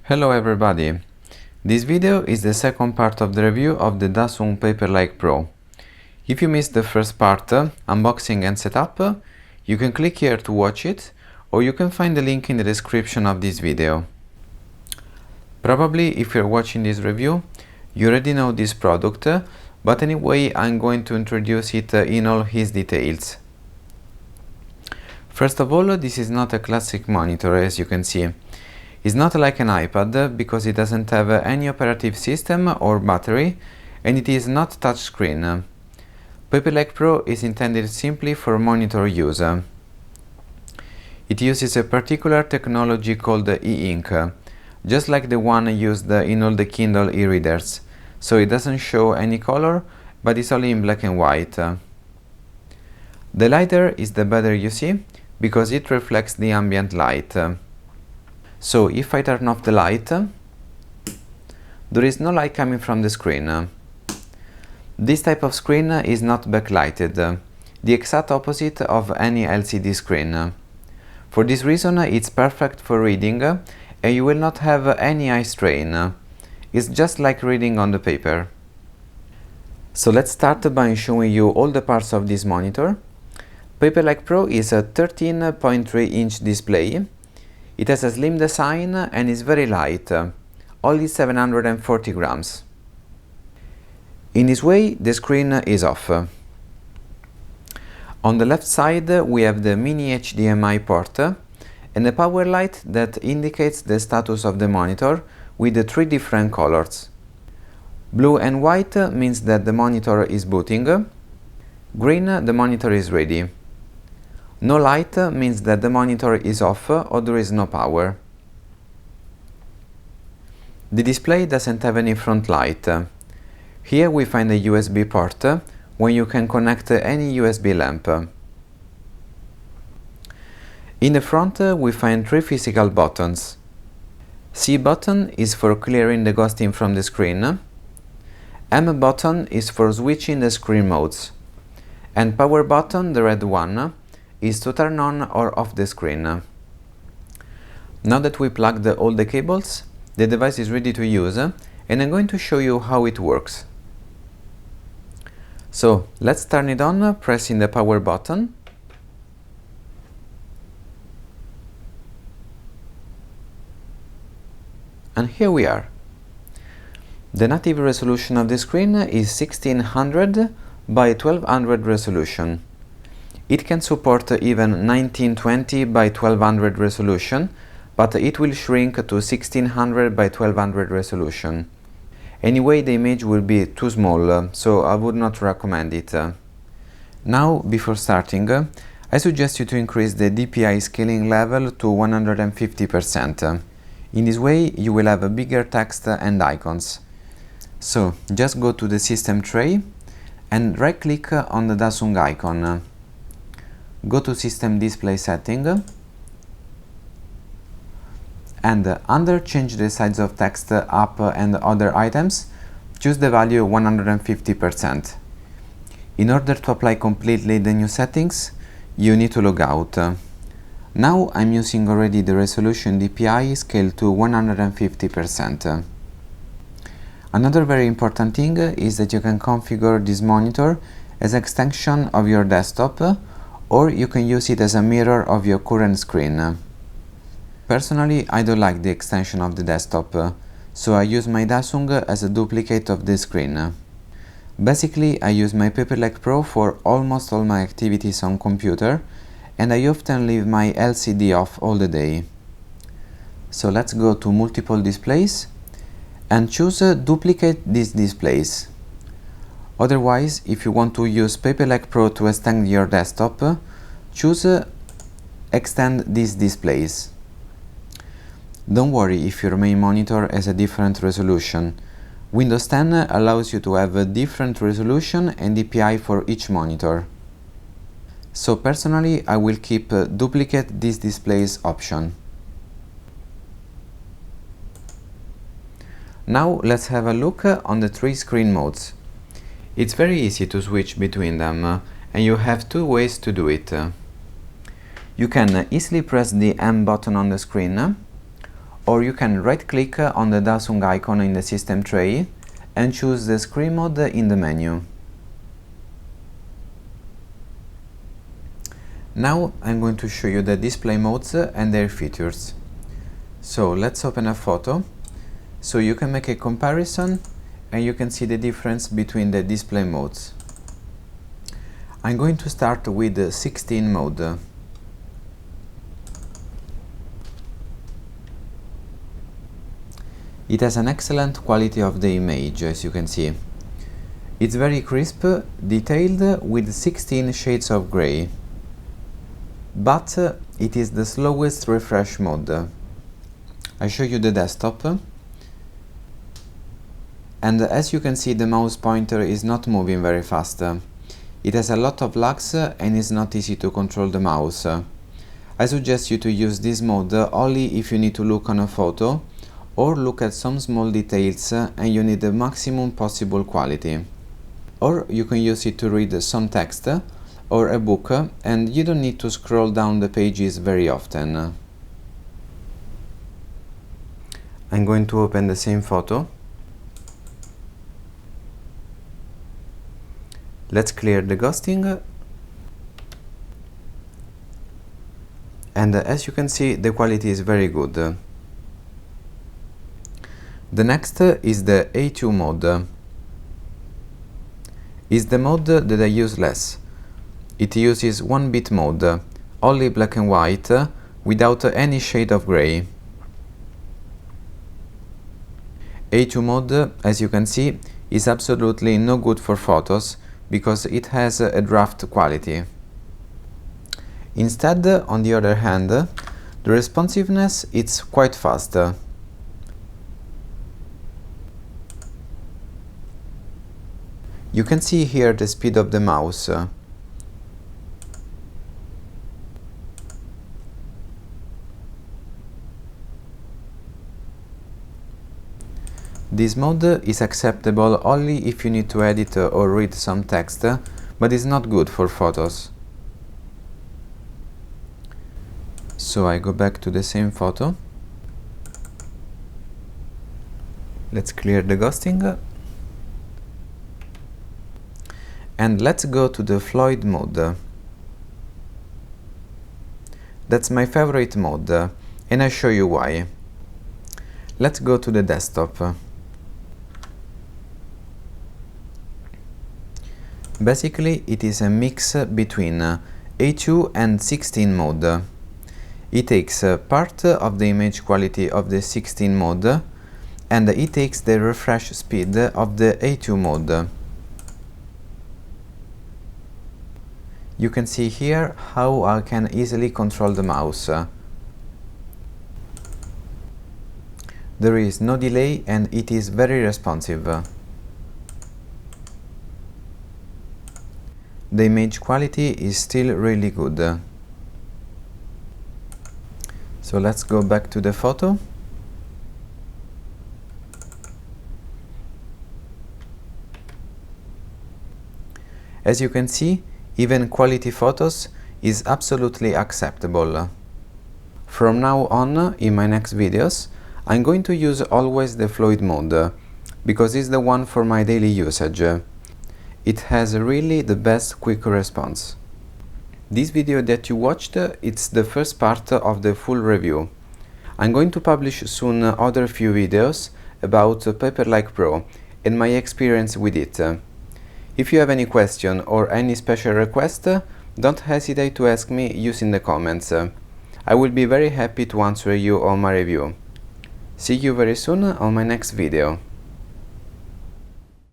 Hello everybody! This video is the second part of the review of the Dasung Paperlike Pro. If you missed the first part, unboxing and setup, you can click here to watch it, or you can find the link in the description of this video. Probably if you're watching this review, you already know this product, but anyway I'm going to introduce it in all its details. First of all, this is not a classic monitor, as you can see. It's not like an iPad because it doesn't have any operative system or battery, and it is not touchscreen. Paperlike Pro is intended simply for monitor use. It uses a particular technology called e-ink, just like the one used in all the Kindle e-readers, so it doesn't show any color, but it's only in black and white. The lighter is the better you see, because it reflects the ambient light. So if I turn off the light, there is no light coming from the screen. This type of screen is not backlighted, the exact opposite of any LCD screen. For this reason, it's perfect for reading, and you will not have any eye strain. It's just like reading on the paper. So let's start by showing you all the parts of this monitor. Paperlike Pro is a 13.3-inch display. It has a slim design and is very light, only 740 grams. In this way, the screen is off. On the left side, we have the mini HDMI port and a power light that indicates the status of the monitor with the three different colors. Blue and white means that the monitor is booting. Green, the monitor is ready. No light means that the monitor is off or there is no power. The display doesn't have any front light. Here we find a USB port where you can connect any USB lamp. In the front we find three physical buttons. C button is for clearing the ghosting from the screen. M button is for switching the screen modes. And power button, the red one, is to turn on or off the screen. Now that we plugged all the cables, the device is ready to use, and I'm going to show you how it works. So let's turn it on, pressing the power button. And here we are. The native resolution of the screen is 1600 by 1200 resolution. It can support even 1920 by 1200 resolution, but it will shrink to 1600 by 1200 resolution. Anyway, the image will be too small, so I would not recommend it. Now, before starting, I suggest you to increase the Dpi scaling level to 150%. In this way, you will have a bigger text and icons. So, just go to the system tray and right-click on the Dasung icon. Go to System Display Setting and under Change the size of text up and other items, choose the value 150%. In order to apply completely the new settings, you need to log out. Now I'm using already the resolution DPI scale to 150%. Another very important thing is that you can configure this monitor as an extension of your desktop, or you can use it as a mirror of your current screen. Personally, I don't like the extension of the desktop, so I use my Dasung as a duplicate of the screen. Basically, I use my Paperlike Pro for almost all my activities on computer, and I often leave my LCD off all the day. So let's go to Multiple Displays and choose Duplicate these displays. Otherwise, if you want to use Paperlike Pro to extend your desktop, choose Extend these displays. Don't worry if your main monitor has a different resolution. Windows 10 allows you to have a different resolution and DPI for each monitor. So personally, I will keep Duplicate these displays option. Now let's have a look on the three screen modes. It's very easy to switch between them, and you have two ways to do it. You can easily press the M button on the screen, or you can right-click on the Dasung icon in the system tray and choose the screen mode in the menu. Now I'm going to show you the display modes and their features. So let's open a photo, so you can make a comparison and you can see the difference between the display modes. I'm going to start with the 16 mode. It has an excellent quality of the image, as you can see. It's very crisp, detailed, with 16 shades of grey. But it is the slowest refresh mode. I show you the desktop. And as you can see, the mouse pointer is not moving very fast. It has a lot of lags and is not easy to control the mouse. I suggest you to use this mode only if you need to look on a photo or look at some small details and you need the maximum possible quality. Or you can use it to read some text or a book and you don't need to scroll down the pages very often. I'm going to open the same photo. Let's clear the ghosting. And as you can see, the quality is very good. The next is the A2 mode. It's the mode that I use less. It uses 1-bit mode, only black and white, without any shade of grey. A2 mode, as you can see, is absolutely no good for photos because it has a draft quality. Instead, on the other hand, the responsiveness is quite fast. You can see here the speed of the mouse. This mode is acceptable only if you need to edit or read some text, but is not good for photos. So I go back to the same photo. Let's clear the ghosting. And let's go to the Floyd mode. That's my favorite mode, and I'll show you why. Let's go to the desktop. Basically, it is a mix between A2 and 16 mode. It takes part of the image quality of the 16 mode, and it takes the refresh speed of the A2 mode. You can see here how I can easily control the mouse. There is no delay and it is very responsive. The image quality is still really good. So let's go back to the photo. As you can see, even quality photos is absolutely acceptable. From now on, in my next videos, I'm going to use always the Floyd mode, because it's the one for my daily usage. It has really the best quick response. This video that you watched, it's the first part of the full review. I'm going to publish soon other few videos about Paperlike Pro and my experience with it. If you have any question or any special request, don't hesitate to ask me using the comments. I will be very happy to answer you on my review. See you very soon on my next video.